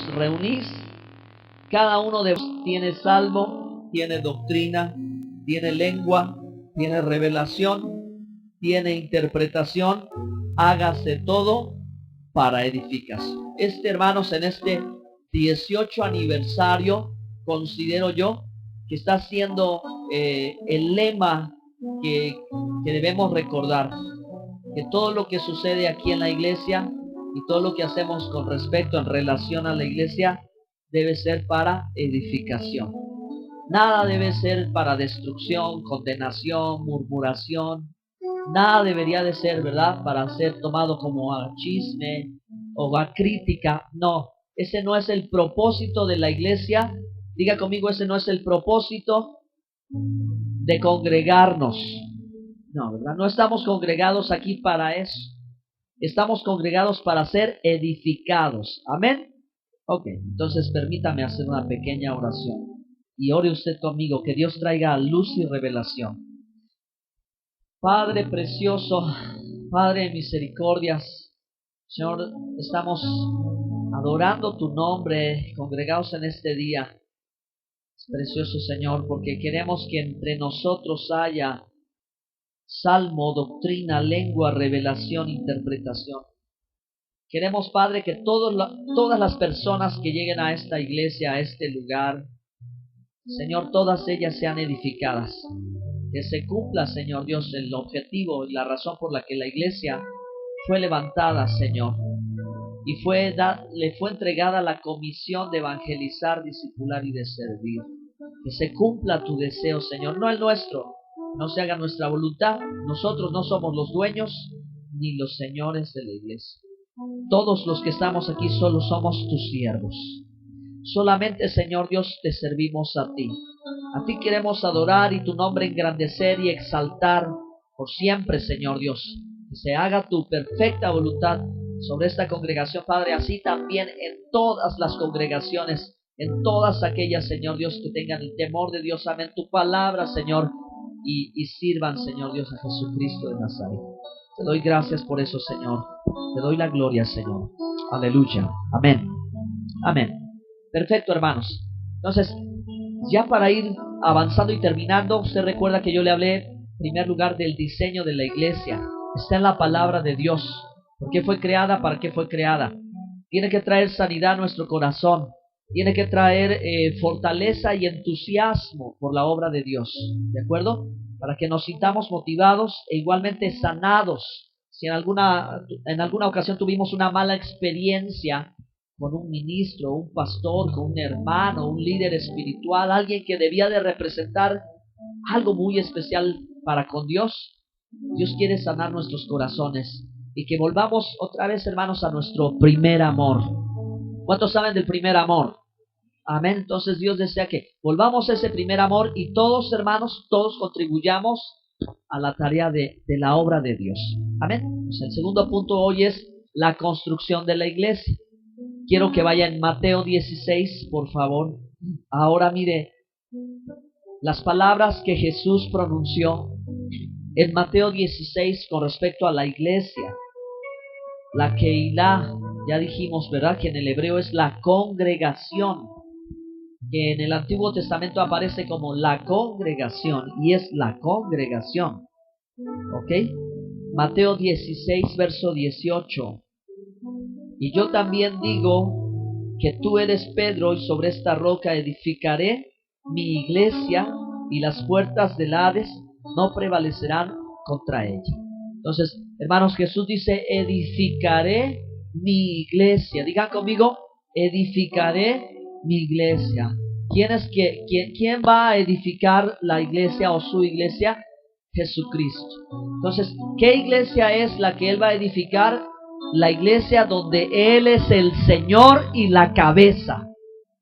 reunís, cada uno de vosotros tiene salmo, tiene doctrina, tiene lengua, tiene revelación, tiene interpretación. Hágase todo para edificación. Hermanos, en este 18 aniversario, considero yo que está siendo el lema que debemos recordar, que todo lo que sucede aquí en la iglesia y todo lo que hacemos con respecto en relación a la iglesia debe ser para edificación. Nada debe ser para destrucción, condenación, murmuración. Nada debería de ser, ¿verdad?, para ser tomado como a chisme o a crítica. No, ese no es el propósito de la iglesia. Diga conmigo, ese no es el propósito de congregarnos. No, ¿verdad? No estamos congregados aquí para eso. Estamos congregados para ser edificados. Amén. Ok, entonces permítame hacer una pequeña oración. Y ore usted conmigo, que Dios traiga luz y revelación. Padre precioso, Padre de misericordias, Señor, estamos adorando tu nombre, congregados en este día. Es precioso, Señor, porque queremos que entre nosotros haya salmo, doctrina, lengua, revelación, interpretación. Queremos, Padre, que todas las personas que lleguen a esta iglesia, a este lugar, Señor, todas ellas sean edificadas. Que se cumpla, Señor Dios, el objetivo y la razón por la que la iglesia fue levantada, Señor. Y le fue entregada la comisión de evangelizar, discipular y de servir. Que se cumpla tu deseo, Señor, no el nuestro. No se haga nuestra voluntad. Nosotros no somos los dueños ni los señores de la iglesia. Todos los que estamos aquí solo somos tus siervos. Solamente, Señor Dios, te servimos a ti. A ti queremos adorar y tu nombre engrandecer y exaltar por siempre, Señor Dios. Que se haga tu perfecta voluntad sobre esta congregación, Padre, así también en todas las congregaciones, en todas aquellas, Señor Dios, que tengan el temor de Dios, amen tu palabra, Señor, y sirvan, Señor Dios, a Jesucristo de Nazaret. Te doy gracias por eso, Señor. Te doy la gloria, Señor. Aleluya. Amén. Amén. Perfecto, hermanos. Entonces, ya para ir avanzando y terminando, usted recuerda que yo le hablé en primer lugar del diseño de la iglesia. Está en la palabra de Dios. ¿Por qué fue creada? ¿Para qué fue creada? Tiene que traer sanidad a nuestro corazón. Tiene que traer fortaleza y entusiasmo por la obra de Dios. ¿De acuerdo? Para que nos sintamos motivados e igualmente sanados. Si en alguna ocasión tuvimos una mala experiencia con un ministro, un pastor, con un hermano, un líder espiritual, alguien que debía de representar algo muy especial para con Dios, Dios quiere sanar nuestros corazones y que volvamos otra vez, hermanos, a nuestro primer amor. ¿Cuántos saben del primer amor? Amén. Entonces Dios desea que volvamos a ese primer amor y todos, hermanos, todos contribuyamos a la tarea de la obra de Dios. Amén. Pues el segundo punto hoy es la construcción de la iglesia. Quiero que vaya en Mateo 16, por favor. Ahora mire las palabras que Jesús pronunció en Mateo 16 con respecto a la iglesia. La Keilah, ya dijimos, ¿verdad?, que en el hebreo es la congregación, que en el Antiguo Testamento aparece como la congregación, y es la congregación. ¿Ok? Mateo 16, verso 18. Y yo también digo que tú eres Pedro, y sobre esta roca edificaré mi iglesia, y las puertas del Hades no prevalecerán contra ella. Entonces, hermanos, Jesús dice, edificaré mi iglesia. Digan conmigo, edificaré mi iglesia. ¿Quién va a edificar la iglesia o su iglesia? Jesucristo. Entonces, ¿qué iglesia es la que Él va a edificar? La iglesia donde Él es el Señor y la cabeza.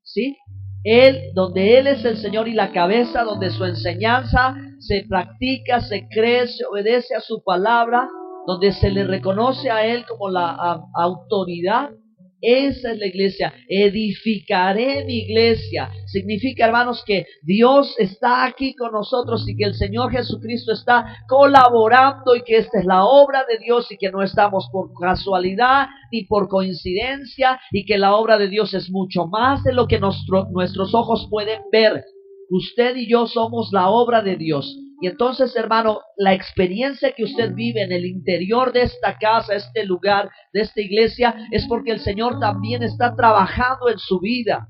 ¿Sí? Donde Él es el Señor y la cabeza, donde su enseñanza se practica, se cree, se obedece a su palabra, donde se le reconoce a Él como la autoridad. Esa es la iglesia. Edificaré mi iglesia. Significa, hermanos, que Dios está aquí con nosotros y que el Señor Jesucristo está colaborando y que esta es la obra de Dios y que no estamos por casualidad ni por coincidencia y que la obra de Dios es mucho más de lo que nuestros ojos pueden ver. Usted y yo somos la obra de Dios. Y entonces, hermano, la experiencia que usted vive en el interior de esta casa, este lugar, de esta iglesia, es porque el Señor también está trabajando en su vida.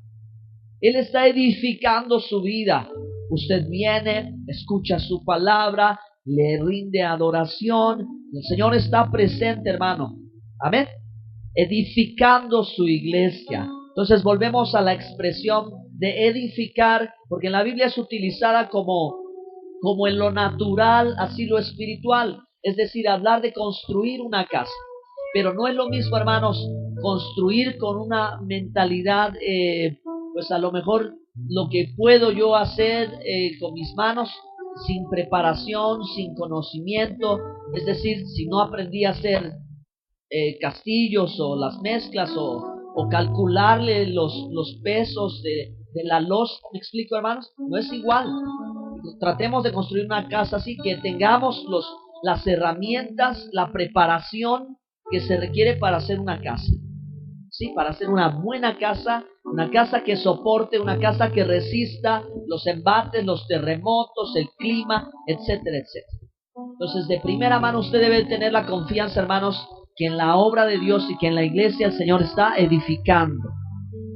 Él está edificando su vida. Usted viene, escucha su palabra, le rinde adoración. El Señor está presente, hermano. Amén. Edificando su iglesia. Entonces volvemos a la expresión de edificar, porque en la Biblia es utilizada como en lo natural, así lo espiritual. Es decir, hablar de construir una casa. Pero no es lo mismo, hermanos, construir con una mentalidad, pues a lo mejor lo que puedo yo hacer con mis manos, sin preparación, sin conocimiento. Es decir, si no aprendí a hacer castillos o las mezclas o calcularle los pesos de la losa. ¿Me explico, hermanos? No es igual. Tratemos de construir una casa así, que tengamos las herramientas, la preparación que se requiere para hacer una casa. Sí, para hacer una buena casa, una casa que soporte, una casa que resista los embates, los terremotos, el clima, etcétera, etcétera. Entonces, de primera mano usted debe tener la confianza, hermanos, que en la obra de Dios y que en la iglesia el Señor está edificando,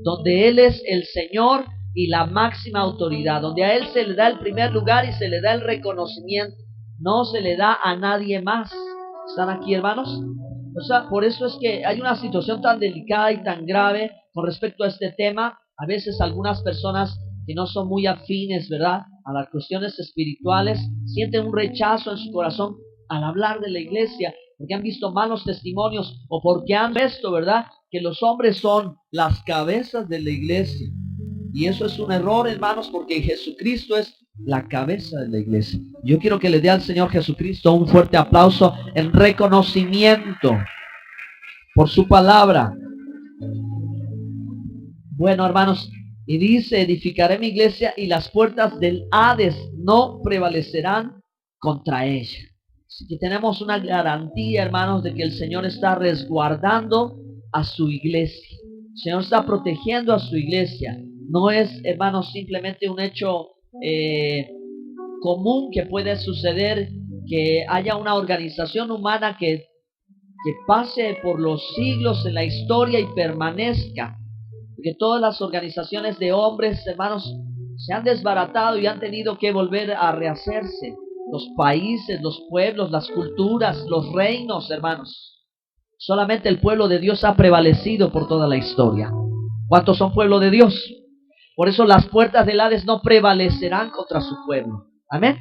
donde Él es el Señor y la máxima autoridad, donde a Él se le da el primer lugar y se le da el reconocimiento, no se le da a nadie más. ¿Están aquí, hermanos? O sea, por eso es que hay una situación tan delicada y tan grave con respecto a este tema. A veces algunas personas que no son muy afines, ¿verdad?, a las cuestiones espirituales, sienten un rechazo en su corazón al hablar de la iglesia, porque han visto malos testimonios o porque han visto, ¿verdad?, que los hombres son las cabezas de la iglesia. Y eso es un error, hermanos, porque Jesucristo es la cabeza de la iglesia. Yo quiero que le dé al Señor Jesucristo un fuerte aplauso en reconocimiento por su palabra. Bueno, hermanos, y dice, edificaré mi iglesia y las puertas del Hades no prevalecerán contra ella. Así que tenemos una garantía, hermanos, de que el Señor está resguardando a su iglesia. El Señor está protegiendo a su iglesia. No es, hermanos, simplemente un hecho común que puede suceder, que haya una organización humana que pase por los siglos en la historia y permanezca. Porque todas las organizaciones de hombres, hermanos, se han desbaratado y han tenido que volver a rehacerse. Los países, los pueblos, las culturas, los reinos, hermanos. Solamente el pueblo de Dios ha prevalecido por toda la historia. ¿Cuántos son pueblo de Dios? Por eso las puertas del Hades no prevalecerán contra su pueblo. Amén.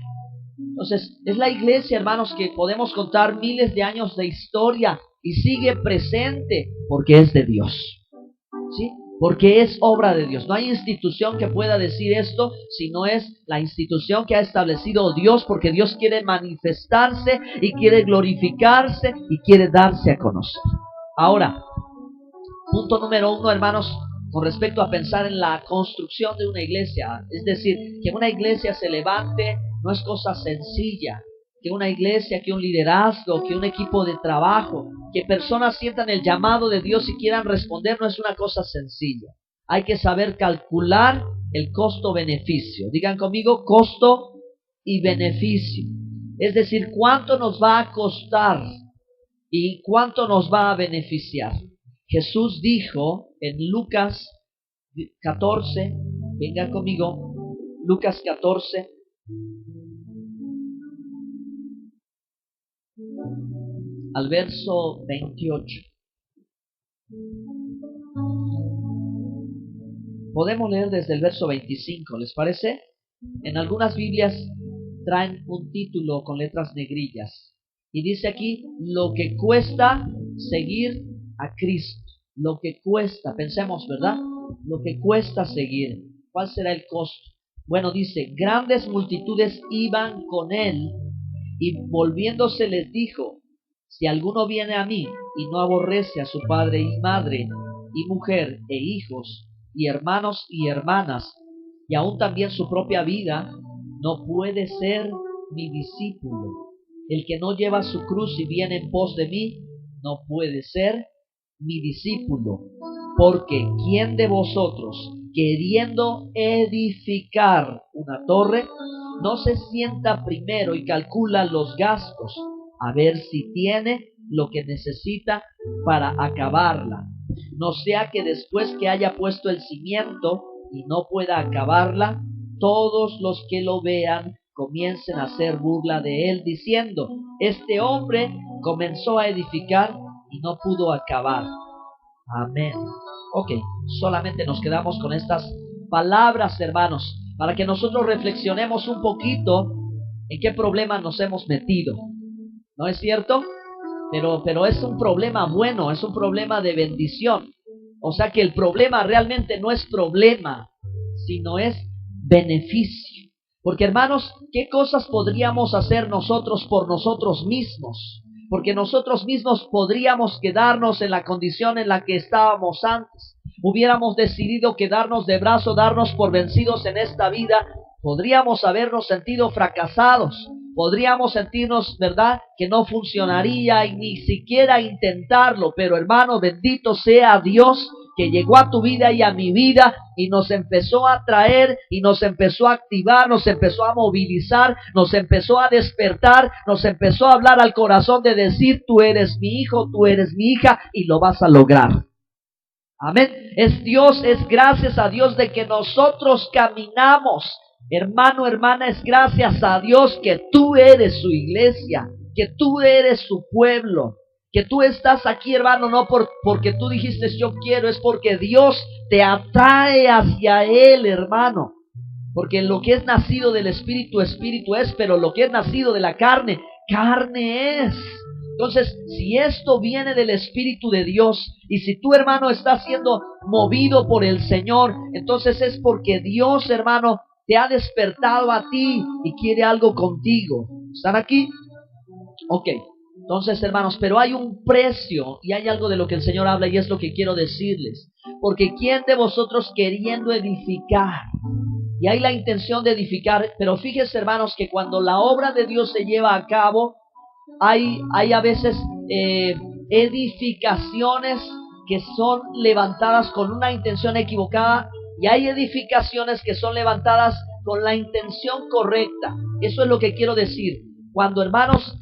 Entonces, es la iglesia, hermanos, que podemos contar miles de años de historia y sigue presente porque es de Dios. ¿Sí? Porque es obra de Dios. No hay institución que pueda decir esto, sino es la institución que ha establecido Dios, porque Dios quiere manifestarse y quiere glorificarse y quiere darse a conocer. Ahora, punto número 1, hermanos, con respecto a pensar en la construcción de una iglesia. Es decir, que una iglesia se levante no es cosa sencilla. Que una iglesia, que un liderazgo, que un equipo de trabajo, que personas sientan el llamado de Dios y quieran responder, no es una cosa sencilla. Hay que saber calcular el costo-beneficio. Digan conmigo, costo y beneficio. Es decir, cuánto nos va a costar y cuánto nos va a beneficiar. Jesús dijo en Lucas 14, vengan conmigo, Lucas 14, al verso 28. Podemos leer desde el verso 25, ¿les parece? En algunas Biblias traen un título con letras negrillas. Y dice aquí, lo que cuesta seguir a Cristo. Lo que cuesta, pensemos, ¿verdad? Lo que cuesta seguir. ¿Cuál será el costo? Bueno, dice, grandes multitudes iban con él y volviéndose les dijo, si alguno viene a mí y no aborrece a su padre y madre, y mujer e hijos y hermanos y hermanas, y aún también su propia vida, no puede ser mi discípulo. El que no lleva su cruz y viene en pos de mí, no puede ser mi discípulo. Porque ¿quién de vosotros, queriendo edificar una torre, no se sienta primero y calcula los gastos, a ver si tiene lo que necesita para acabarla? No sea que después que haya puesto el cimiento y no pueda acabarla, todos los que lo vean comiencen a hacer burla de él, diciendo: este hombre comenzó a edificar y no pudo acabar. Amén. Ok, solamente nos quedamos con estas palabras, hermanos, para que nosotros reflexionemos un poquito en qué problema nos hemos metido. ¿No es cierto? Pero es un problema bueno, es un problema de bendición. O sea que el problema realmente no es problema, sino es beneficio. Porque, hermanos, ¿qué cosas podríamos hacer nosotros por nosotros mismos? Porque nosotros mismos podríamos quedarnos en la condición en la que estábamos antes. Hubiéramos decidido quedarnos de brazo, darnos por vencidos en esta vida. Podríamos habernos sentido fracasados. Podríamos sentirnos, ¿verdad?, que no funcionaría y ni siquiera intentarlo. Pero, hermano, bendito sea Dios, que llegó a tu vida y a mi vida y nos empezó a traer y nos empezó a activar, nos empezó a movilizar, nos empezó a despertar, nos empezó a hablar al corazón de decir: tú eres mi hijo, tú eres mi hija y lo vas a lograr. Amén. Es Dios, es gracias a Dios de que nosotros caminamos. Hermano, hermana, es gracias a Dios que tú eres su iglesia, que tú eres su pueblo. Que tú estás aquí, hermano, no porque tú dijiste yo quiero, es porque Dios te atrae hacia Él, hermano. Porque lo que es nacido del Espíritu, Espíritu es, pero lo que es nacido de la carne, carne es. Entonces, si esto viene del Espíritu de Dios, y si tú, hermano, estás siendo movido por el Señor, entonces es porque Dios, hermano, te ha despertado a ti y quiere algo contigo. ¿Están aquí? Ok. Entonces, hermanos, pero hay un precio y hay algo de lo que el Señor habla y es lo que quiero decirles. Porque ¿quién de vosotros queriendo edificar? Y hay la intención de edificar, pero fíjense, hermanos, que cuando la obra de Dios se lleva a cabo, hay a veces edificaciones que son levantadas con una intención equivocada y hay edificaciones que son levantadas con la intención correcta. Eso es lo que quiero decir. Cuando, hermanos,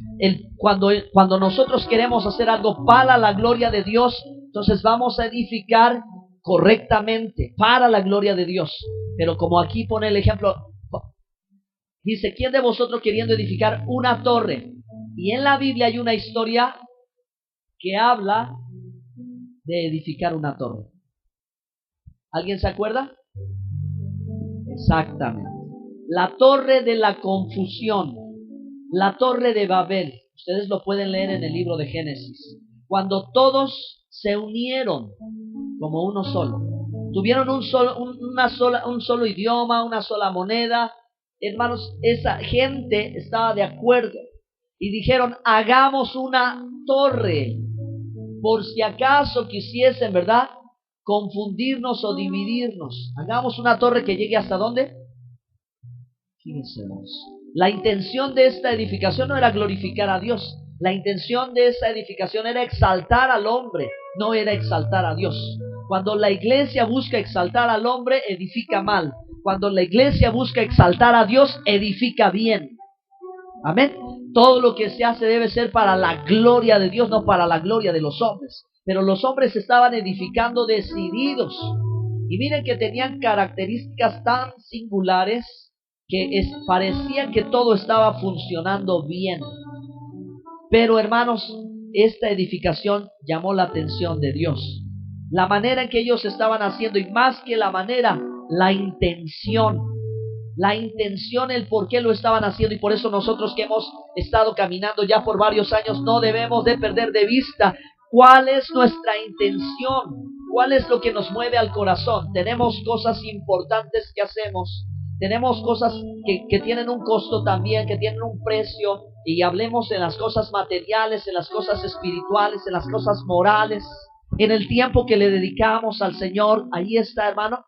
cuando nosotros queremos hacer algo para la gloria de Dios, entonces vamos a edificar correctamente para la gloria de Dios. Pero como aquí pone el ejemplo, dice: ¿quién de vosotros queriendo edificar una torre? Y en la Biblia hay una historia que habla de edificar una torre. ¿Alguien se acuerda? Exactamente. La torre de la confusión. La torre de Babel. Ustedes lo pueden leer en el libro de Génesis. Cuando todos se unieron como uno solo. Tuvieron un solo idioma, una sola moneda. Hermanos, esa gente estaba de acuerdo. Y dijeron: hagamos una torre. Por si acaso quisiesen, ¿verdad?, confundirnos o dividirnos. Hagamos una torre que llegue ¿hasta dónde? Fíjense, hermanos. La intención de esta edificación no era glorificar a Dios. La intención de esta edificación era exaltar al hombre, no era exaltar a Dios. Cuando la iglesia busca exaltar al hombre, edifica mal. Cuando la iglesia busca exaltar a Dios, edifica bien. Amén. Todo lo que se hace debe ser para la gloria de Dios, no para la gloria de los hombres. Pero los hombres estaban edificando decididos. Y miren que tenían características tan singulares que parecían que todo estaba funcionando bien. Pero, hermanos, esta edificación llamó la atención de Dios. La manera en que ellos estaban haciendo, y más que la manera, la intención, el por qué lo estaban haciendo. Y por eso nosotros que hemos estado caminando ya por varios años, no debemos de perder de vista cuál es nuestra intención, cuál es lo que nos mueve al corazón. Tenemos cosas importantes que hacemos. Tenemos cosas que tienen un costo también, que tienen un precio. Y hablemos en las cosas materiales, en las cosas espirituales, en las cosas morales. en el tiempo que le dedicamos al Señor. Ahí está, hermano.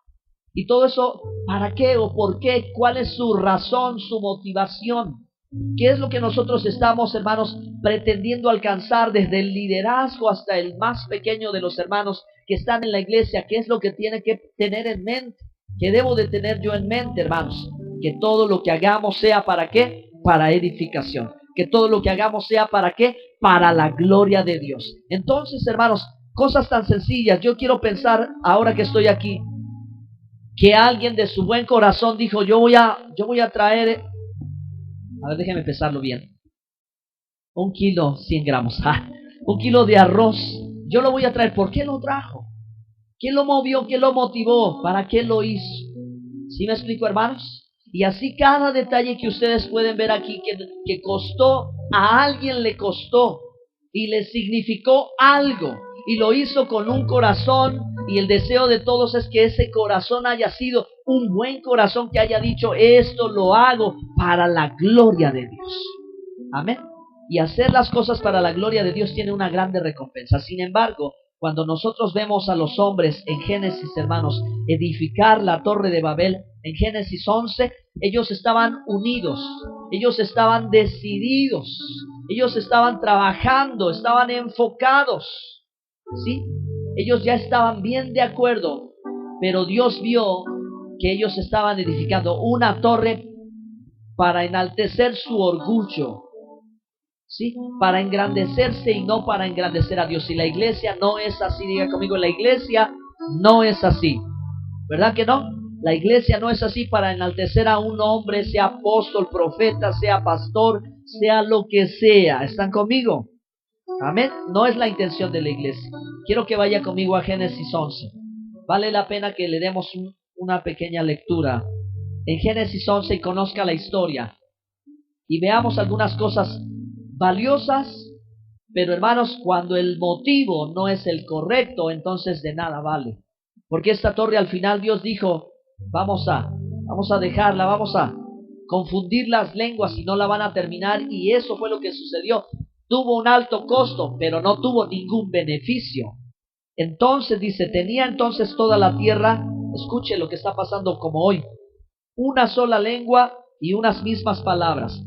Y todo eso, ¿para qué o por qué? ¿Cuál es su razón, su motivación? ¿Qué es lo que nosotros estamos, hermanos, pretendiendo alcanzar desde el liderazgo hasta el más pequeño de los hermanos que están en la iglesia? ¿Qué es lo que tiene que tener en mente? ¿Qué debo de tener yo en mente, hermanos? Que todo lo que hagamos sea ¿para qué? Para edificación. Que todo lo que hagamos sea ¿para qué? Para la gloria de Dios. Entonces, hermanos, cosas tan sencillas. Yo quiero pensar, ahora que estoy aquí, que alguien de su buen corazón dijo, yo voy a traer, a ver, déjeme pesarlo bien, 1 kilo, 100 gramos, 1 kilo de arroz, yo lo voy a traer. ¿Por qué lo trajo? ¿Quién lo movió? ¿Quién lo motivó? ¿Para qué lo hizo? ¿Sí me explico, hermanos? Y así cada detalle que ustedes pueden ver aquí, que costó, a alguien le costó y le significó algo, y lo hizo con un corazón, y el deseo de todos es que ese corazón haya sido un buen corazón, que haya dicho, esto lo hago para la gloria de Dios. Amén. Y hacer las cosas para la gloria de Dios tiene una grande recompensa. Sin embargo, cuando nosotros vemos a los hombres en Génesis, hermanos, edificar la torre de Babel, en Génesis 11, ellos estaban unidos, ellos estaban decididos, ellos estaban trabajando, estaban enfocados, ¿sí? Ellos ya estaban bien de acuerdo, pero Dios vio que ellos estaban edificando una torre para enaltecer su orgullo, ¿sí? Para engrandecerse y no para engrandecer a Dios. Y la iglesia no es así, diga conmigo, la iglesia no es así, ¿verdad que no? La iglesia no es así para enaltecer a un hombre, sea apóstol, profeta, sea pastor, sea lo que sea. ¿Están conmigo? Amén. No es la intención de la iglesia. Quiero que vaya conmigo a Génesis 11. Vale la pena que le demos una pequeña lectura en Génesis 11 y conozca la historia y veamos algunas cosas valiosas. Pero hermanos, cuando el motivo no es el correcto, entonces de nada vale. Porque esta torre al final Dios dijo, vamos a dejarla, vamos a confundir las lenguas y no la van a terminar. Y eso fue lo que sucedió. Tuvo un alto costo, pero no tuvo ningún beneficio. Entonces dice, tenía entonces toda la tierra, escuche lo que está pasando como hoy, una sola lengua y unas mismas palabras.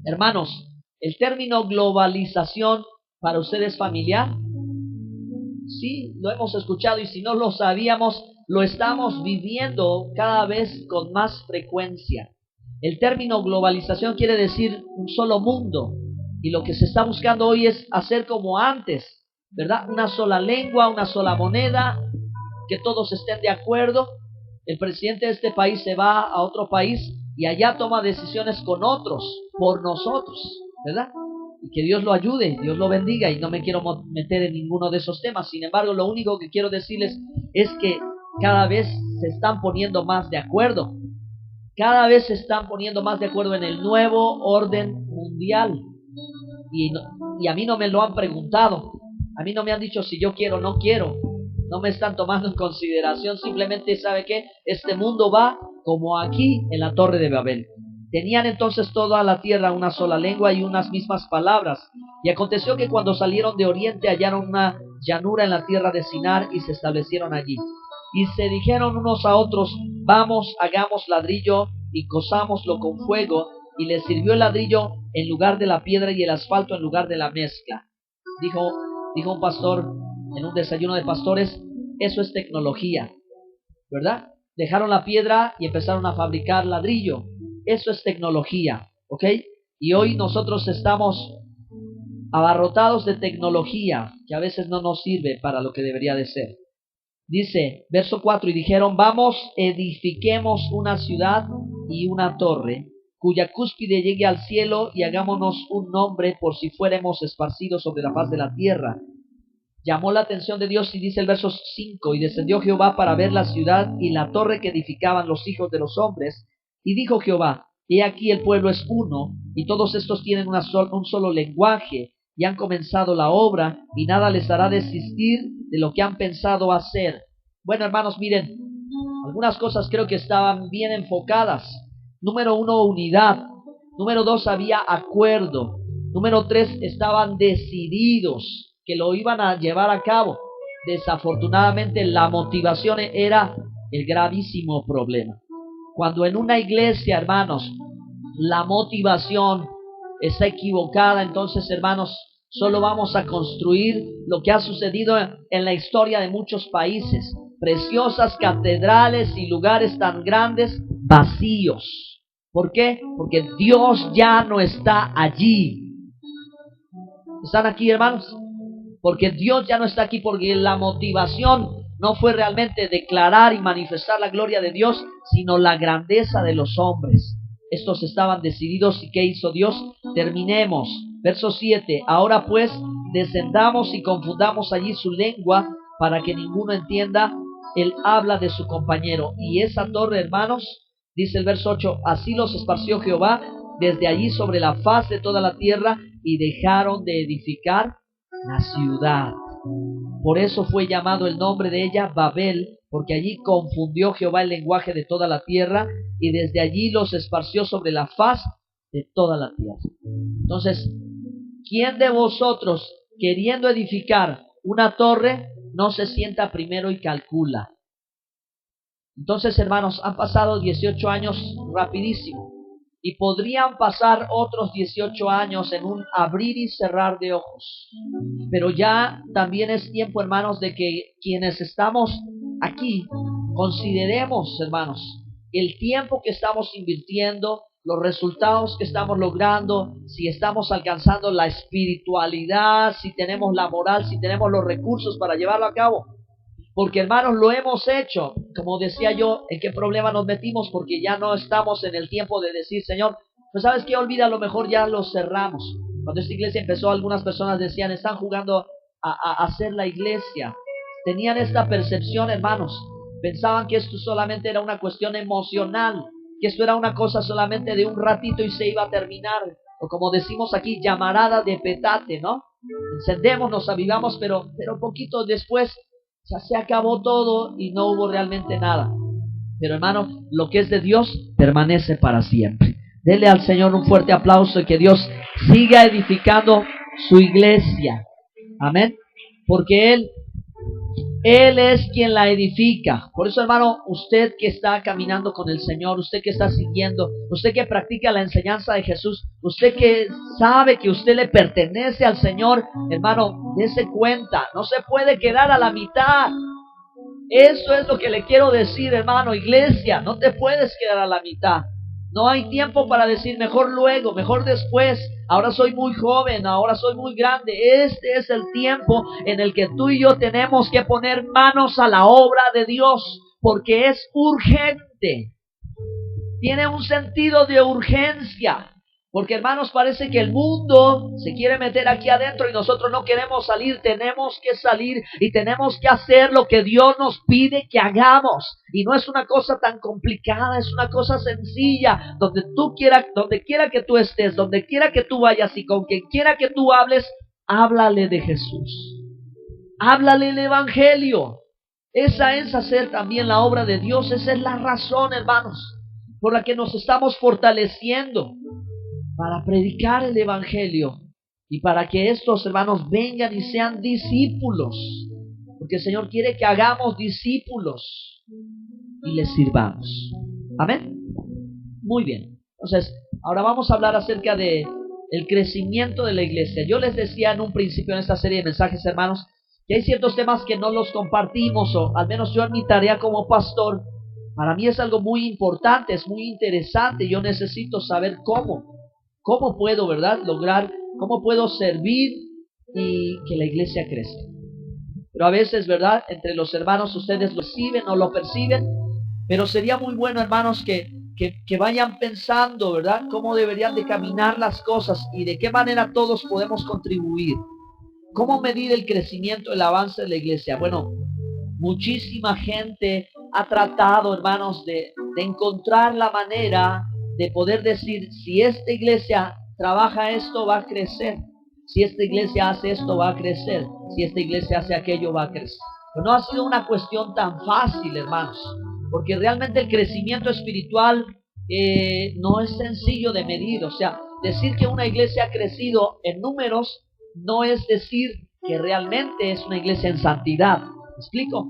Hermanos, el término globalización para ustedes familiar. Sí, lo hemos escuchado, y si no lo sabíamos, lo estamos viviendo cada vez con más frecuencia. El término globalización quiere decir un solo mundo, y lo que se está buscando hoy es hacer como antes, ¿verdad? Una sola lengua, una sola moneda, que todos estén de acuerdo. El presidente de este país se va a otro país y allá toma decisiones con otros, por nosotros, ¿verdad? Y que Dios lo ayude, Dios lo bendiga, y no me quiero meter en ninguno de esos temas. Sin embargo, lo único que quiero decirles es que cada vez se están poniendo más de acuerdo. Cada vez se están poniendo más de acuerdo en el nuevo orden mundial. Y a mí no me lo han preguntado. A mí no me han dicho si yo quiero o no quiero. No me están tomando en consideración. Simplemente, ¿sabe qué? Este mundo va como aquí en la Torre de Babel. Tenían entonces toda la tierra una sola lengua y unas mismas palabras. Y aconteció que cuando salieron de oriente hallaron una llanura en la tierra de Sinar y se establecieron allí. Y se dijeron unos a otros, vamos, hagamos ladrillo y cozámoslo con fuego. Y les sirvió el ladrillo en lugar de la piedra y el asfalto en lugar de la mezcla. Dijo un pastor en un desayuno de pastores, eso es tecnología, ¿verdad? Dejaron la piedra y empezaron a fabricar ladrillo. Eso es tecnología, ¿ok? Y hoy nosotros estamos abarrotados de tecnología que a veces no nos sirve para lo que debería de ser. Dice, verso 4, y dijeron, vamos, edifiquemos una ciudad y una torre, cuya cúspide llegue al cielo, y hagámonos un nombre por si fuéramos esparcidos sobre la faz de la tierra. Llamó la atención de Dios, y dice el verso 5, y descendió Jehová para ver la ciudad y la torre que edificaban los hijos de los hombres, y dijo Jehová, he aquí el pueblo es uno, y todos estos tienen un solo lenguaje, y han comenzado la obra, y nada les hará desistir de lo que han pensado hacer. Bueno, hermanos, miren, algunas cosas creo que estaban bien enfocadas. Número 1, unidad. Número 2, había acuerdo. Número 3, estaban decididos que lo iban a llevar a cabo. desafortunadamente la motivación era el gravísimo problema. Cuando en una iglesia, hermanos, la motivación está equivocada, entonces, hermanos, solo vamos a construir lo que ha sucedido en la historia de muchos países: preciosas catedrales y lugares tan grandes vacíos. ¿Por qué? Porque Dios ya no está allí. ¿Están aquí, hermanos? Porque Dios ya no está aquí, porque la motivación no fue realmente declarar y manifestar la gloria de Dios, sino la grandeza de los hombres. Estos estaban decididos. ¿Y qué hizo Dios? Terminemos. Verso 7. Ahora pues, descendamos y confundamos allí su lengua, para que ninguno entienda el habla de su compañero. Y esa torre, hermanos, dice el verso 8, así los esparció Jehová desde allí sobre la faz de toda la tierra, y dejaron de edificar la ciudad. Por eso fue llamado el nombre de ella Babel, porque allí confundió Jehová el lenguaje de toda la tierra, y desde allí los esparció sobre la faz de toda la tierra. Entonces, ¿quién de vosotros, queriendo edificar una torre, no se sienta primero y calcula? Entonces, hermanos, han pasado 18 años rapidísimo, y podrían pasar otros 18 años en un abrir y cerrar de ojos. Pero ya también es tiempo, hermanos, de que quienes estamos aquí consideremos, hermanos, el tiempo que estamos invirtiendo, los resultados que estamos logrando, si estamos alcanzando la espiritualidad, si tenemos la moral, si tenemos los recursos para llevarlo a cabo. Porque, hermanos, lo hemos hecho. Como decía yo, ¿en qué problema nos metimos? Porque ya no estamos en el tiempo de decir, Señor, pues ¿sabes qué? Olvida, a lo mejor ya lo cerramos. Cuando esta iglesia empezó, algunas personas decían, están jugando a hacer la iglesia. Tenían esta percepción, hermanos. Pensaban que esto solamente era una cuestión emocional, que esto era una cosa solamente de un ratito y se iba a terminar. O como decimos aquí, llamarada de petate, ¿no? Encendemos, nos avivamos, pero poquito después ya se acabó todo y no hubo realmente nada. Pero, hermano, lo que es de Dios permanece para siempre. Dele al Señor un fuerte aplauso y que Dios siga edificando su iglesia. Amén. Porque Él es quien la edifica. Por eso, hermano, usted que está caminando con el Señor, usted que está siguiendo, usted que practica la enseñanza de Jesús, usted que sabe que usted le pertenece al Señor, hermano, dése cuenta, no se puede quedar a la mitad. Eso es lo que le quiero decir, hermano, iglesia, no te puedes quedar a la mitad. No hay tiempo para decir mejor luego, mejor después, ahora soy muy joven, ahora soy muy grande. Este es el tiempo en el que tú y yo tenemos que poner manos a la obra de Dios, porque es urgente. Tiene un sentido de urgencia. Porque, hermanos, parece que el mundo se quiere meter aquí adentro y nosotros no queremos salir. Tenemos que salir y tenemos que hacer lo que Dios nos pide que hagamos. Y no es una cosa tan complicada, es una cosa sencilla. Donde quiera que tú estés, donde quiera que tú vayas y con quien quiera que tú hables, háblale de Jesús. Háblale el evangelio. Esa es hacer también la obra de Dios. Esa es la razón, hermanos, por la que nos estamos fortaleciendo para predicar el evangelio y para que estos hermanos vengan y sean discípulos, porque el Señor quiere que hagamos discípulos y les sirvamos. Amén. Muy bien. Entonces, ahora vamos a hablar acerca de el crecimiento de la iglesia. Yo les decía en un principio en esta serie de mensajes, hermanos, que hay ciertos temas que no los compartimos, o al menos yo en mi tarea como pastor, para mí es algo muy importante, es muy interesante. Yo necesito saber cómo puedo, ¿verdad?, lograr, cómo puedo servir y que la iglesia crezca. Pero a veces, ¿verdad?, entre los hermanos ustedes lo perciben o lo perciben, pero sería muy bueno, hermanos, que vayan pensando, ¿verdad?, cómo deberían de caminar las cosas y de qué manera todos podemos contribuir. ¿Cómo medir el crecimiento, el avance de la iglesia? Bueno, muchísima gente ha tratado, hermanos, de encontrar la manera de poder decir, si esta iglesia trabaja esto, va a crecer. Si esta iglesia hace esto, va a crecer. Si esta iglesia hace aquello, va a crecer. Pero no ha sido una cuestión tan fácil, hermanos, porque realmente el crecimiento espiritual no es sencillo de medir. O sea, decir que una iglesia ha crecido en números no es decir que realmente es una iglesia en santidad. ¿Me explico?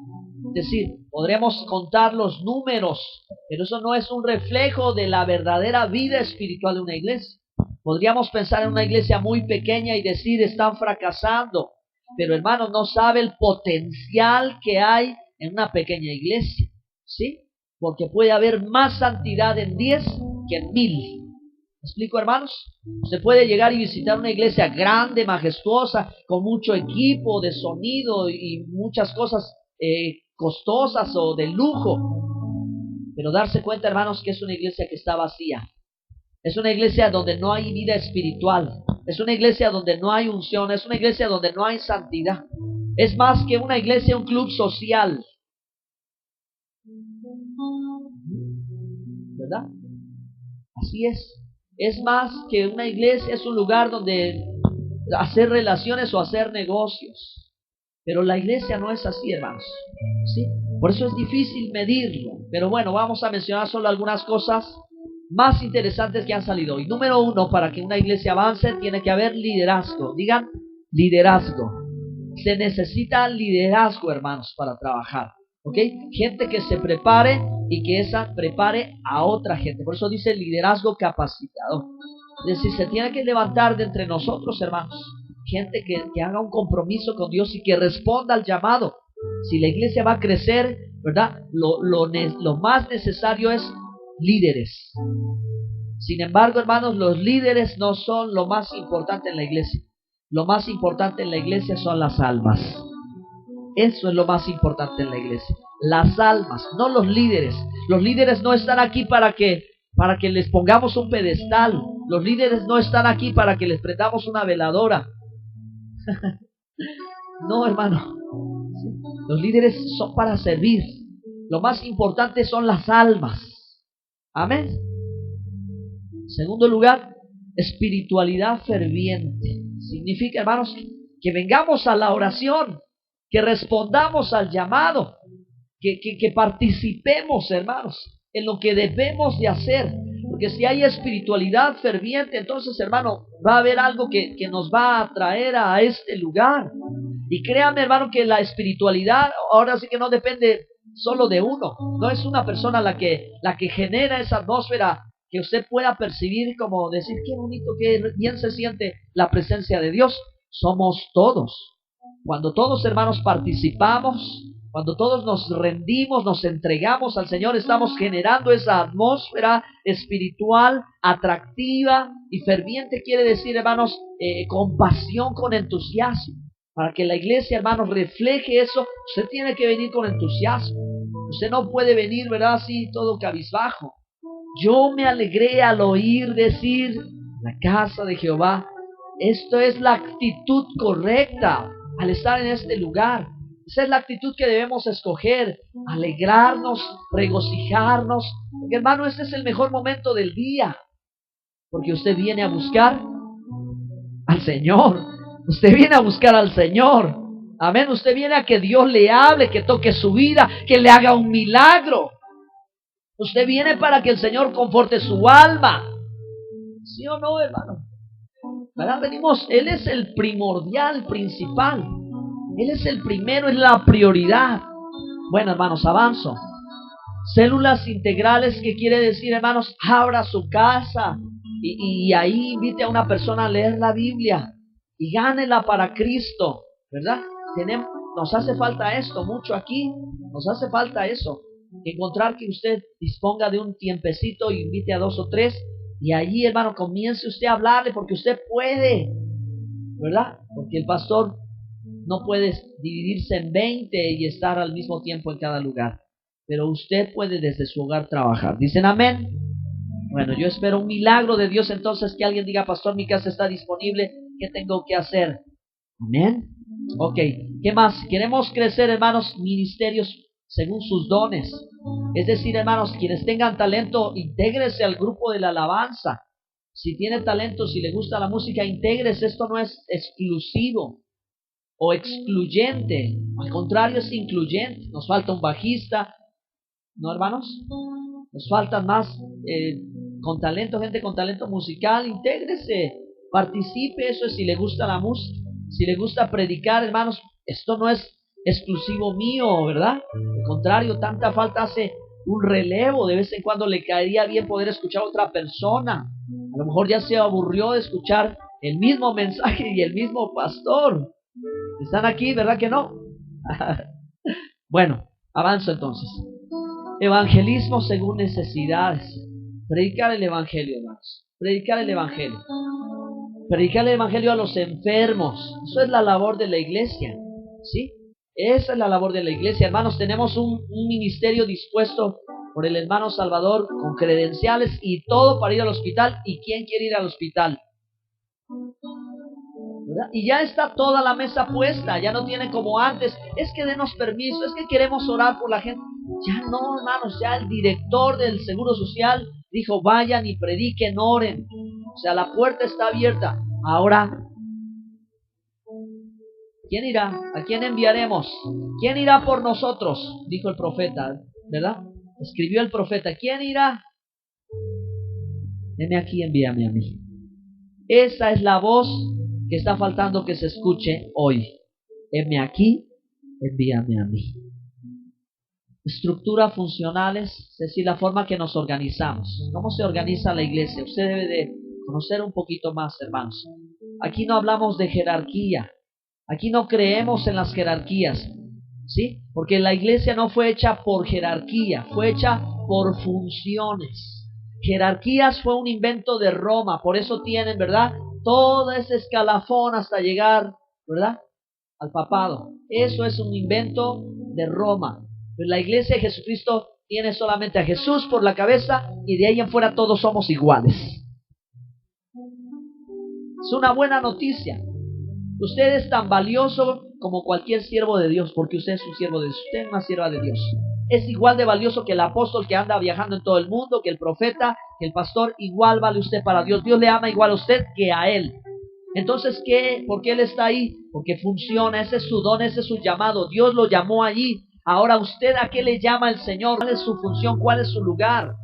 Es decir, podremos contar los números, pero eso no es un reflejo de la verdadera vida espiritual de una iglesia. Podríamos pensar en una iglesia muy pequeña y decir, están fracasando. Pero hermanos, no sabe el potencial que hay en una pequeña iglesia, ¿sí? Porque puede haber más santidad en 10 que en 1000. ¿Me explico, hermanos? Usted puede llegar y visitar una iglesia grande, majestuosa, con mucho equipo de sonido y muchas cosas costosas o de lujo, pero darse cuenta, hermanos, que es una iglesia que está vacía. Es una iglesia donde no hay vida espiritual. Es una iglesia donde no hay unción. Es una iglesia donde no hay santidad. Es más que una iglesia, un club social, ¿verdad? Así es. Es más que una iglesia, es un lugar donde hacer relaciones o hacer negocios. Pero la iglesia no es así, hermanos, ¿sí? Por eso es difícil medirlo. Pero bueno, vamos a mencionar solo algunas cosas más interesantes que han salido hoy. Número 1, para que una iglesia avance, tiene que haber liderazgo. Digan, liderazgo. Se necesita liderazgo, hermanos, para trabajar, ¿ok? Gente que se prepare y que esa prepare a otra gente. Por eso dice liderazgo capacitador. Es decir, se tiene que levantar de entre nosotros, hermanos, gente que haga un compromiso con Dios y que responda al llamado. Si la iglesia va a crecer, ¿verdad? Lo más necesario es líderes. Sin embargo, hermanos, los líderes no son lo más importante en la iglesia. Lo más importante en la iglesia son las almas. Eso es lo más importante en la iglesia. Las almas, no los líderes. Los líderes no están aquí para que les pongamos un pedestal. Los líderes no están aquí para que les prendamos una veladora. No, hermano. Los líderes son para servir. Lo más importante son las almas. Amén. En segundo lugar, espiritualidad ferviente. Significa, hermanos, que vengamos a la oración, que respondamos al llamado, que participemos, hermanos, en lo que debemos de hacer. Porque si hay espiritualidad ferviente, entonces, hermano, va a haber algo que nos va a atraer a este lugar. Y créanme, hermano, que la espiritualidad ahora sí que no depende solo de uno. No es una persona la que genera esa atmósfera que usted pueda percibir como decir, qué bonito, qué bien se siente la presencia de Dios. Somos todos. Cuando todos, hermanos, participamos, cuando todos nos rendimos, nos entregamos al Señor, estamos generando esa atmósfera espiritual atractiva y ferviente. Quiere decir, hermanos, con pasión, con entusiasmo. Para que la iglesia, hermanos, refleje eso, usted tiene que venir con entusiasmo. Usted no puede venir, ¿verdad?, así todo cabizbajo. Yo me alegré al oír decir, la casa de Jehová. Esto es la actitud correcta al estar en este lugar. Esa es la actitud que debemos escoger, alegrarnos, regocijarnos. Porque, hermano, este es el mejor momento del día. Porque usted viene a buscar al Señor. Usted viene a buscar al Señor. Amén. Usted viene a que Dios le hable, que toque su vida, que le haga un milagro. Usted viene para que el Señor conforte su alma. ¿Sí o no, hermano? ¿Verdad? Venimos, Él es el primordial, principal. Él es el primero, es la prioridad. Bueno, hermanos, avanzo. Células integrales, ¿qué quiere decir, hermanos? Abra su casa y ahí invite a una persona a leer la Biblia y gánela para Cristo, ¿verdad? Nos hace falta esto mucho aquí. Nos hace falta eso. Encontrar que usted disponga de un tiempecito y invite a 2 o 3 y allí, hermano, comience usted a hablarle porque usted puede, ¿verdad? Porque el pastor no puede dividirse en 20 y estar al mismo tiempo en cada lugar, pero usted puede desde su hogar trabajar. ¿Dicen amén? Bueno, yo espero un milagro de Dios entonces, que alguien diga, pastor, mi casa está disponible, ¿qué tengo que hacer? Amén. Ok, ¿qué más? Queremos crecer, hermanos, ministerios según sus dones. Es decir, hermanos, quienes tengan talento, intégrese al grupo de la alabanza. Si tiene talento, si le gusta la música, intégrese. Esto no es exclusivo o excluyente. Al contrario, es incluyente. Nos falta un bajista, ¿no, hermanos? Nos faltan más con talento, gente con talento musical. Intégrese, participe. Eso es si le gusta la música. Si le gusta predicar, hermanos, esto no es exclusivo mío, ¿verdad? Al contrario, tanta falta hace un relevo. De vez en cuando le caería bien poder escuchar a otra persona. A lo mejor ya se aburrió de escuchar el mismo mensaje y el mismo pastor. ¿Están aquí, verdad que no? Bueno, avanzo entonces. Evangelismo según necesidades. Predicar el evangelio, hermanos. Predicar el evangelio. Predicar el evangelio a los enfermos. Eso es la labor de la iglesia. ¿Sí? Esa es la labor de la iglesia. Hermanos, tenemos un ministerio dispuesto por el hermano Salvador con credenciales y todo para ir al hospital. ¿Y quién quiere ir al hospital? ¿Verdad? Y ya está toda la mesa puesta. Ya no tiene como antes. Es que denos permiso. Es que queremos orar por la gente. Ya no, hermanos. Ya el director del Seguro Social dijo: vayan y prediquen, oren. O sea, la puerta está abierta. Ahora, ¿quién irá? ¿A quién enviaremos? ¿Quién irá por nosotros? Dijo el profeta, ¿verdad? Escribió el profeta: ¿quién irá? Heme aquí, envíame a mí. Esa es la voz que está faltando que se escuche hoy. Heme aquí, envíame a mí. Estructuras funcionales, es decir, la forma que nos organizamos. ¿Cómo se organiza la iglesia? Usted debe de conocer un poquito más, hermanos. Aquí no hablamos de jerarquía. Aquí no creemos en las jerarquías, ¿sí? Porque la iglesia no fue hecha por jerarquía, fue hecha por funciones. Jerarquías fue un invento de Roma, por eso tienen, ¿verdad?, todo ese escalafón hasta llegar, ¿verdad?, al papado. Eso es un invento de Roma. Pero la iglesia de Jesucristo tiene solamente a Jesús por la cabeza y de ahí en fuera todos somos iguales. Es una buena noticia. Usted es tan valioso como cualquier siervo de Dios, porque usted es un siervo de Dios, usted es una sierva de Dios. Es igual de valioso que el apóstol que anda viajando en todo el mundo, que el profeta, que el pastor. Igual vale usted para Dios. Dios le ama igual a usted que a él. Entonces, ¿qué? ¿Por qué él está ahí? Porque funciona, ese es su don, ese es su llamado. Dios lo llamó allí. Ahora, ¿usted a qué le llama el Señor? ¿Cuál es su función? ¿Cuál es su lugar?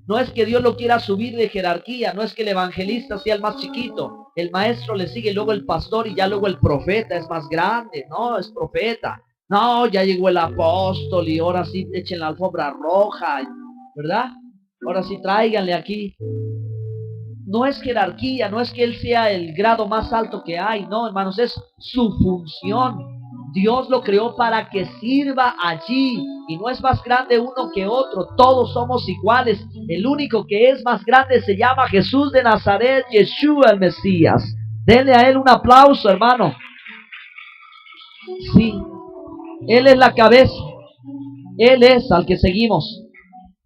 No es que Dios lo quiera subir de jerarquía, no es que el evangelista sea el más chiquito, el maestro le sigue, luego el pastor y ya luego el profeta es más grande. No, es profeta. No, ya llegó el apóstol y ahora sí echen la alfombra roja, ¿verdad? Ahora sí tráiganle aquí. No es jerarquía, no es que él sea el grado más alto que hay, no, hermanos, es su función. Dios lo creó para que sirva allí y no es más grande uno que otro, todos somos iguales. El único que es más grande se llama Jesús de Nazaret, Yeshua el Mesías. Denle a él un aplauso, hermano. Sí, él es la cabeza, él es al que seguimos.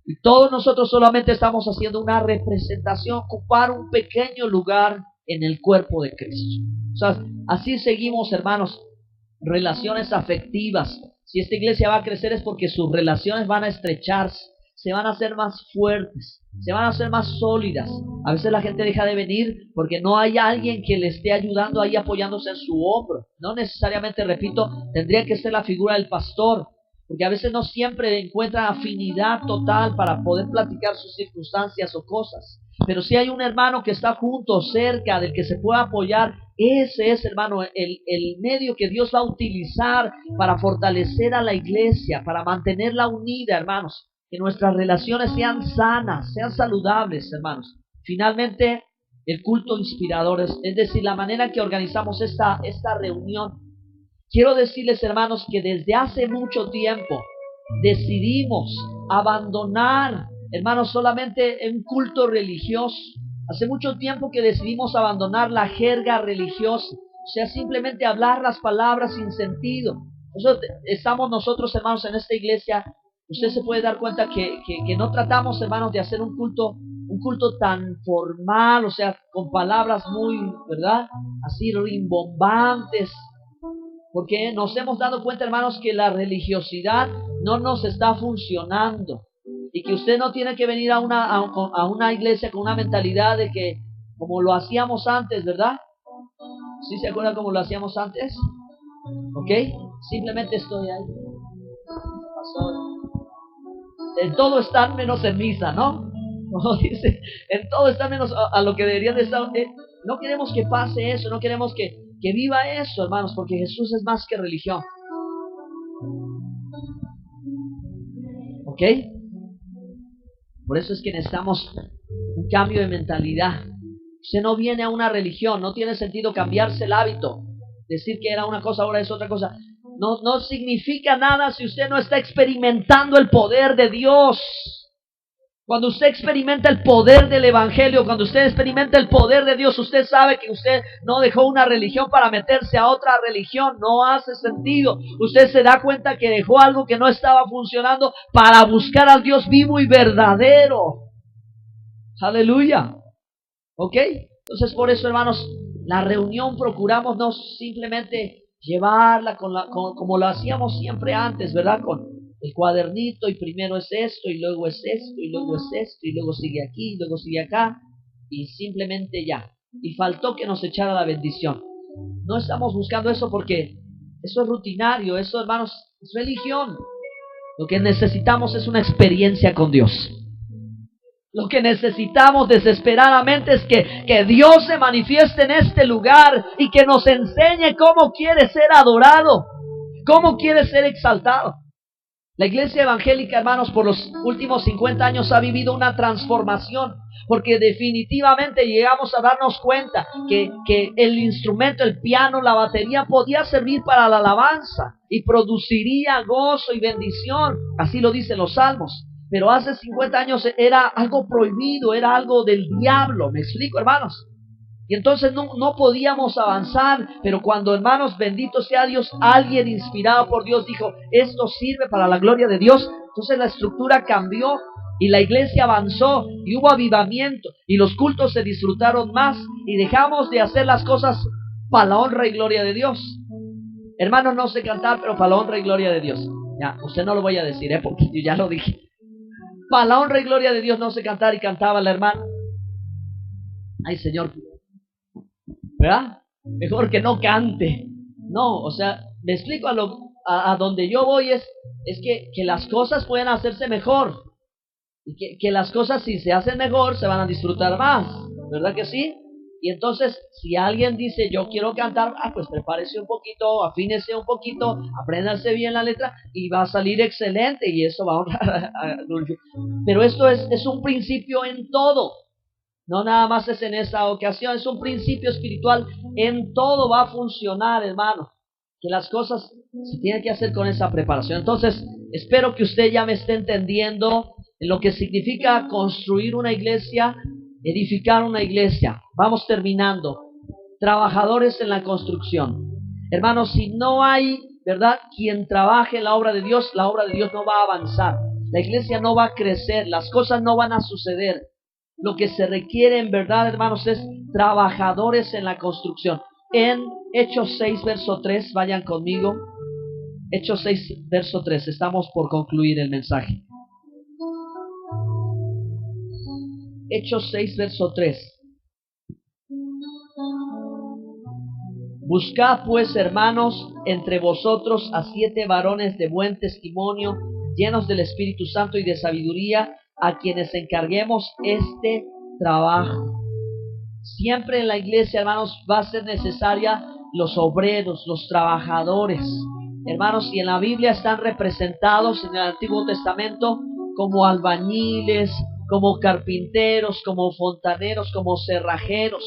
Y todos nosotros solamente estamos haciendo una representación, ocupar un pequeño lugar en el cuerpo de Cristo. O sea, así seguimos, hermanos. Relaciones afectivas. Si esta iglesia va a crecer es porque sus relaciones van a estrecharse, se van a hacer más fuertes, se van a hacer más sólidas. A veces la gente deja de venir porque no hay alguien que le esté ayudando ahí, apoyándose en su hombro. No necesariamente, repito, tendría que ser la figura del pastor, porque a veces no siempre encuentran afinidad total para poder platicar sus circunstancias o cosas. Pero si hay un hermano que está junto, cerca, del que se pueda apoyar, ese es, hermano, el medio que Dios va a utilizar para fortalecer a la iglesia, para mantenerla unida, hermanos. Que nuestras relaciones sean sanas, sean saludables, hermanos. Finalmente, el culto inspirador, es decir, la manera que organizamos esta reunión. Quiero decirles, hermanos, que desde hace mucho tiempo decidimos abandonar, hermanos, solamente un culto religioso. Hace mucho tiempo que decidimos abandonar la jerga religiosa, o sea, simplemente hablar las palabras sin sentido. Estamos nosotros, hermanos, en esta iglesia. Usted se puede dar cuenta que no tratamos, hermanos, de hacer un culto tan formal, o sea, con palabras muy, ¿verdad?, así rimbombantes. Porque nos hemos dado cuenta, hermanos, que la religiosidad no nos está funcionando. Y que usted no tiene que venir a una iglesia con una mentalidad de que, como lo hacíamos antes, ¿verdad? ¿Sí se acuerdan cómo lo hacíamos antes? ¿Ok? Simplemente estoy ahí. Pastor. En todo están menos en misa, ¿no? Como dice, en todo están menos a lo que deberían de estar. No queremos que pase eso, no queremos que que viva eso, hermanos, porque Jesús es más que religión. ¿Ok? Por eso es que necesitamos un cambio de mentalidad. Usted no viene a una religión, no tiene sentido cambiarse el hábito. Decir que era una cosa, ahora es otra cosa. No significa nada si usted no está experimentando el poder de Dios. Cuando usted experimenta el poder del Evangelio, cuando usted experimenta el poder de Dios, usted sabe que usted no dejó una religión para meterse a otra religión. No hace sentido. Usted se da cuenta que dejó algo que no estaba funcionando para buscar al Dios vivo y verdadero. Aleluya. ¿Ok? Entonces por eso, hermanos, la reunión procuramos no simplemente llevarla como lo hacíamos siempre antes, ¿verdad? Con el cuadernito, y primero es esto, y luego es esto, y luego es esto, y luego sigue aquí, y luego sigue acá, y simplemente ya. Y faltó que nos echara la bendición. No estamos buscando eso porque eso es rutinario, eso, hermanos, es religión. Lo que necesitamos es una experiencia con Dios. Lo que necesitamos desesperadamente es que Dios se manifieste en este lugar y que nos enseñe cómo quiere ser adorado, cómo quiere ser exaltado. La iglesia evangélica, hermanos, por los últimos 50 años ha vivido una transformación, porque definitivamente llegamos a darnos cuenta que el instrumento, el piano, la batería podía servir para la alabanza y produciría gozo y bendición. Así lo dicen los salmos. Pero hace 50 años era algo prohibido, era algo del diablo. ¿Me explico, hermanos? Y entonces no podíamos avanzar. Pero cuando, hermanos, bendito sea Dios, alguien inspirado por Dios dijo, esto sirve para la gloria de Dios. Entonces la estructura cambió y la iglesia avanzó y hubo avivamiento y los cultos se disfrutaron más y dejamos de hacer las cosas para la honra y gloria de Dios. Hermanos, no sé cantar, pero para la honra y gloria de Dios. Ya, usted no lo voy a decir, porque yo ya lo dije. Para la honra y gloria de Dios no sé cantar, y cantaba la hermana. Ay, Señor, ¿verdad? Mejor que no cante. No, o sea, me explico a donde yo voy es que las cosas pueden hacerse mejor. Y que las cosas, si se hacen mejor, se van a disfrutar más. ¿Verdad que sí? Y entonces, si alguien dice, yo quiero cantar, pues prepárese un poquito, afínese un poquito, apréndase bien la letra y va a salir excelente y eso va a honrar a glorificar. Pero esto es un principio en todo. No nada más es en esta ocasión, es un principio espiritual. En todo va a funcionar, hermano. Que las cosas se tienen que hacer con esa preparación. Entonces, espero que usted ya me esté entendiendo en lo que significa construir una iglesia, edificar una iglesia. Vamos terminando. Trabajadores en la construcción. Hermanos, si no hay, ¿verdad?, quien trabaje en la obra de Dios no va a avanzar. La iglesia no va a crecer, las cosas no van a suceder. Lo que se requiere en verdad, hermanos, es trabajadores en la construcción. En Hechos 6, verso 3, vayan conmigo. Hechos 6, verso 3, estamos por concluir el mensaje. Hechos 6, verso 3. Buscad pues, hermanos, entre vosotros a 7 varones de buen testimonio, llenos del Espíritu Santo y de sabiduría, a quienes encarguemos este trabajo. Siempre en la iglesia, hermanos, va a ser necesaria los obreros, los trabajadores. Hermanos, y en la Biblia están representados en el Antiguo Testamento como albañiles, como carpinteros, como fontaneros, como cerrajeros.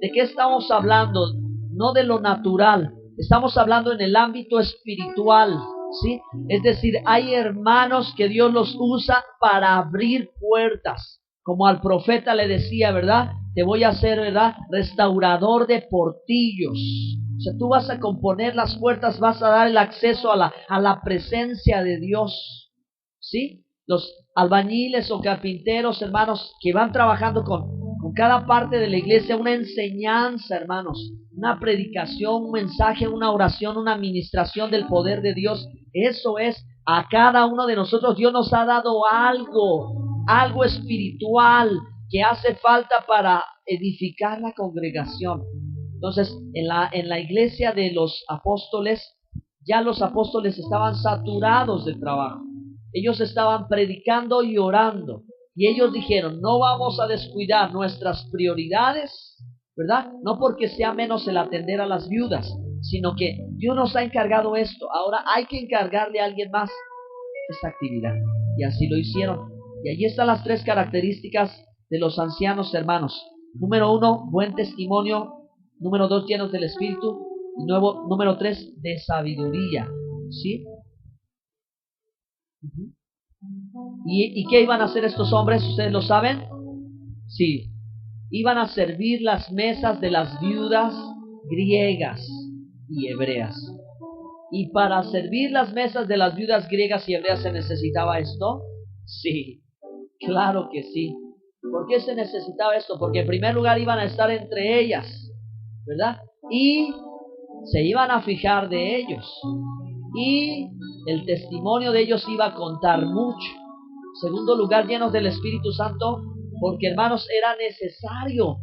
¿De qué estamos hablando? No de lo natural, estamos hablando en el ámbito espiritual, ¿sí? Es decir, hay hermanos que Dios los usa para abrir puertas. Como al profeta le decía, ¿verdad? Te voy a hacer, ¿verdad?, restaurador de portillos. O sea, tú vas a componer las puertas, vas a dar el acceso a la presencia de Dios, ¿sí? Los albañiles o carpinteros, hermanos, que van trabajando con cada parte de la iglesia, una enseñanza, hermanos, una predicación, un mensaje, una oración, una administración del poder de Dios. Eso es, a cada uno de nosotros Dios nos ha dado algo espiritual que hace falta para edificar la congregación. Entonces, en la iglesia de los apóstoles, ya los apóstoles estaban saturados de trabajo. Ellos estaban predicando y orando. Y ellos dijeron, no vamos a descuidar nuestras prioridades ¿verdad? No porque sea menos el atender a las viudas, sino que Dios nos ha encargado esto. Ahora hay que encargarle a alguien más esta actividad. Y así lo hicieron. Y allí están las 3 características de los ancianos, hermanos. Número 1, buen testimonio. Número 2, llenos del Espíritu. Y número 3, de sabiduría. ¿Sí? ¿Y qué iban a hacer estos hombres? ¿Ustedes lo saben? Sí. Iban a servir las mesas de las viudas griegas y hebreas. ¿Y para servir las mesas de las viudas griegas y hebreas se necesitaba esto? Sí, claro que sí. ¿Por qué se necesitaba esto? Porque en primer lugar iban a estar entre ellas, ¿verdad? Y se iban a fijar de ellos. Y el testimonio de ellos iba a contar mucho. Segundo lugar, llenos del Espíritu Santo, porque hermanos, era necesario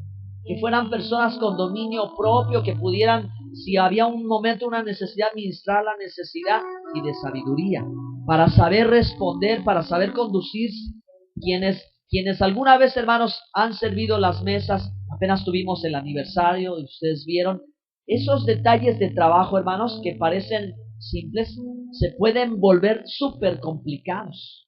que fueran personas con dominio propio, que pudieran, si había un momento, una necesidad, administrar la necesidad, y de sabiduría, para saber responder, para saber conducirse. Quienes alguna vez, hermanos, han servido las mesas, apenas tuvimos el aniversario, y ustedes vieron, esos detalles de trabajo, hermanos, que parecen simples, se pueden volver súper complicados,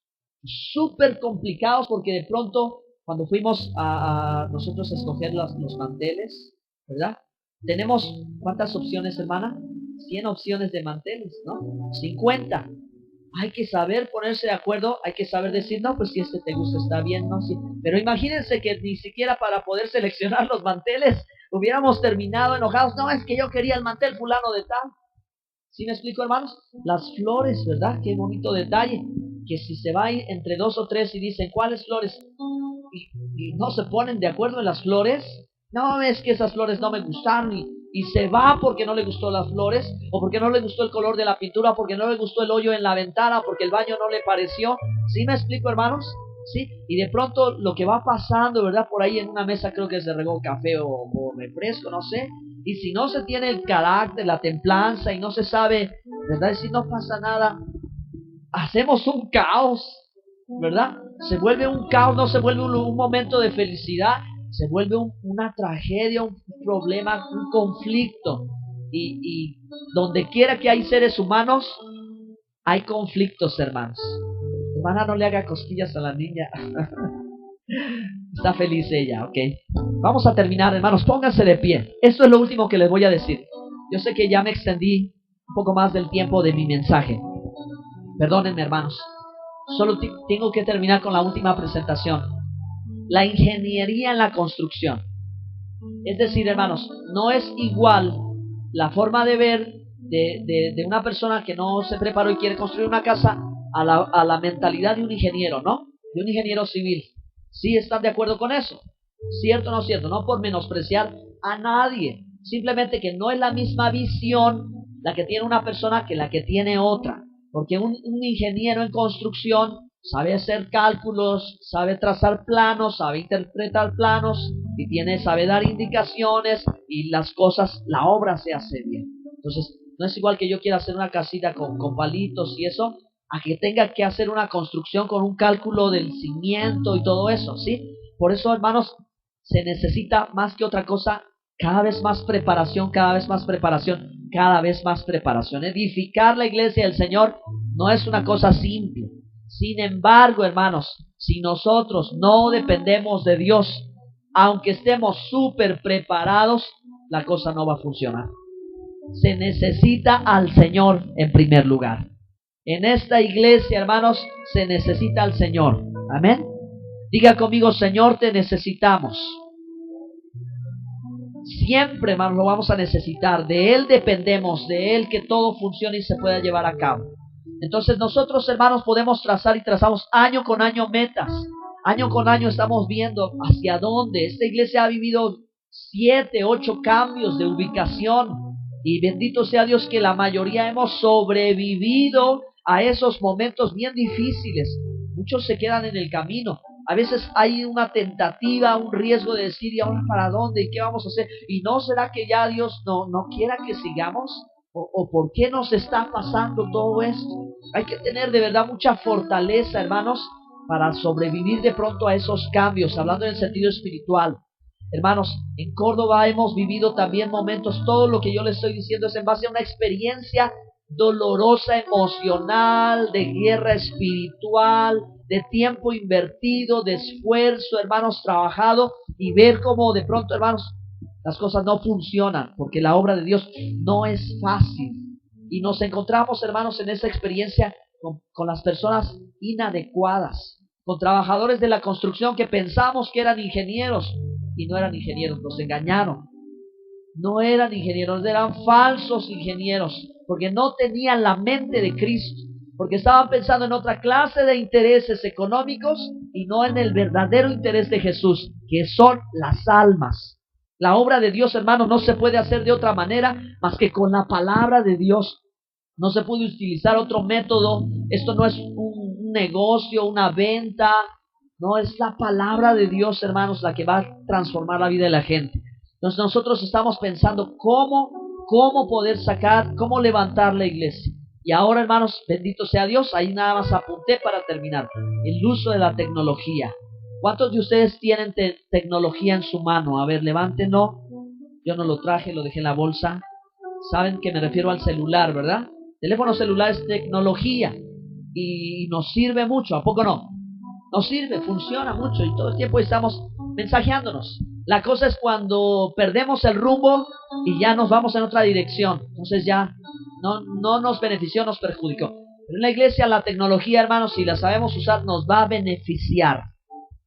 porque de pronto, cuando fuimos a nosotros a escoger los manteles, ¿verdad? Tenemos, ¿cuántas opciones, hermana? 100 opciones de manteles, ¿no? 50. Hay que saber ponerse de acuerdo, hay que saber decir, no, pues si este te gusta está bien, ¿no? Sí. Pero imagínense que ni siquiera para poder seleccionar los manteles hubiéramos terminado enojados. No, es que yo quería el mantel fulano de tal. ¿Sí me explico, hermanos? Las flores, ¿verdad? Qué bonito detalle. Que si se va entre 2 o 3 y dicen, ¿cuáles flores? Y no se ponen de acuerdo en las flores. No, es que esas flores no me gustaron. Y se va porque no le gustó las flores, o porque no le gustó el color de la pintura, porque no le gustó el hoyo en la ventana, porque el baño no le pareció. ¿Sí me explico, hermanos? ¿Sí? Y de pronto lo que va pasando, ¿verdad? Por ahí en una mesa creo que se regó café o refresco, no sé. Y si no se tiene el carácter, la templanza, y no se sabe, ¿verdad? Y si no pasa nada, hacemos un caos, ¿verdad? Se vuelve un caos, no se vuelve un momento de felicidad, se vuelve una tragedia, un problema, un conflicto. Y donde quiera que hay seres humanos, hay conflictos, hermanos. Hermana, no le haga cosquillas a la niña. Está feliz ella, ok. Vamos a terminar, hermanos, pónganse de pie. Esto es lo último que les voy a decir. Yo sé que ya me extendí un poco más del tiempo de mi mensaje. Perdónenme, hermanos. Solo tengo que terminar con la última presentación. La ingeniería en la construcción. Es decir, hermanos, no es igual la forma de ver de una persona que no se preparó y quiere construir una casa a la mentalidad de un ingeniero, ¿no? De un ingeniero civil. ¿Sí están de acuerdo con eso? ¿Cierto o no cierto? No por menospreciar a nadie. Simplemente que no es la misma visión la que tiene una persona que la que tiene otra. Porque un ingeniero en construcción sabe hacer cálculos, sabe trazar planos, sabe interpretar planos y sabe dar indicaciones, y las cosas, la obra se hace bien. Entonces, no es igual que yo quiera hacer una casita con palitos y eso, a que tenga que hacer una construcción con un cálculo del cimiento y todo eso, ¿sí? Por eso, hermanos, se necesita más que otra cosa, cada vez más preparación, cada vez más preparación, cada vez más preparación. Edificar la iglesia del Señor no es una cosa simple. Sin embargo, hermanos, si nosotros no dependemos de Dios, aunque estemos súper preparados, la cosa no va a funcionar. Se necesita al Señor en primer lugar. En esta iglesia, hermanos, se necesita al Señor. Amén. Diga conmigo, Señor, te necesitamos. Siempre, hermanos, lo vamos a necesitar. De Él dependemos, de Él que todo funcione y se pueda llevar a cabo. Entonces nosotros, hermanos, podemos trazar y trazamos año con año metas. Año con año estamos viendo hacia dónde. Esta iglesia ha vivido 7, 8 cambios de ubicación. Y bendito sea Dios que la mayoría hemos sobrevivido a esos momentos bien difíciles. Muchos se quedan en el camino. A veces hay una tentativa, un riesgo de decir, ¿y ahora para dónde? ¿Y qué vamos a hacer? ¿Y no será que ya Dios no quiera que sigamos? ¿O por qué nos está pasando todo esto? Hay que tener de verdad mucha fortaleza, hermanos, para sobrevivir de pronto a esos cambios, hablando en el sentido espiritual. Hermanos, en Córdoba hemos vivido también momentos, todo lo que yo les estoy diciendo es en base a una experiencia dolorosa, emocional, de guerra espiritual, de tiempo invertido, de esfuerzo, hermanos, trabajado, y ver cómo de pronto, hermanos, las cosas no funcionan, porque la obra de Dios no es fácil. Y nos encontramos, hermanos, en esa experiencia con las personas inadecuadas, con trabajadores de la construcción que pensamos que eran ingenieros, y no eran ingenieros, nos engañaron. No eran ingenieros, eran falsos ingenieros, porque no tenían la mente de Cristo, porque estaban pensando en otra clase de intereses económicos y no en el verdadero interés de Jesús, que son las almas. La obra de Dios, hermano, no se puede hacer de otra manera más que con la palabra de Dios. No se puede utilizar otro método. Esto no es un negocio, una venta. No, es la palabra de Dios, hermanos, la que va a transformar la vida de la gente. Entonces nosotros estamos pensando cómo poder sacar, cómo levantar la iglesia. Y ahora, hermanos, bendito sea Dios, ahí nada más apunté para terminar. El uso de la tecnología. ¿Cuántos de ustedes tienen tecnología en su mano? A ver, levántenlo. Yo no lo traje, lo dejé en la bolsa. Saben que me refiero al celular, ¿verdad? Teléfono celular es tecnología y nos sirve mucho, ¿a poco no? Nos sirve, funciona mucho y todo el tiempo estamos mensajeándonos. La cosa es cuando perdemos el rumbo y ya nos vamos en otra dirección. Entonces ya no nos benefició, nos perjudicó. Pero en la iglesia la tecnología, hermanos, si la sabemos usar, nos va a beneficiar,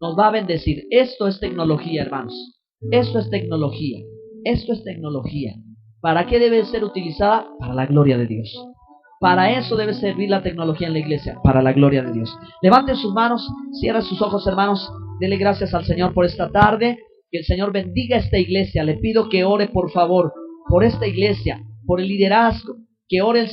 nos va a bendecir. Esto es tecnología, hermanos. Esto es tecnología. Esto es tecnología. ¿Para qué debe ser utilizada? Para la gloria de Dios. Para eso debe servir la tecnología en la iglesia, para la gloria de Dios. Levanten sus manos, cierren sus ojos, hermanos. Denle gracias al Señor por esta tarde. Que el Señor bendiga esta iglesia. Le pido que ore, por favor, por esta iglesia, por el liderazgo. Que ore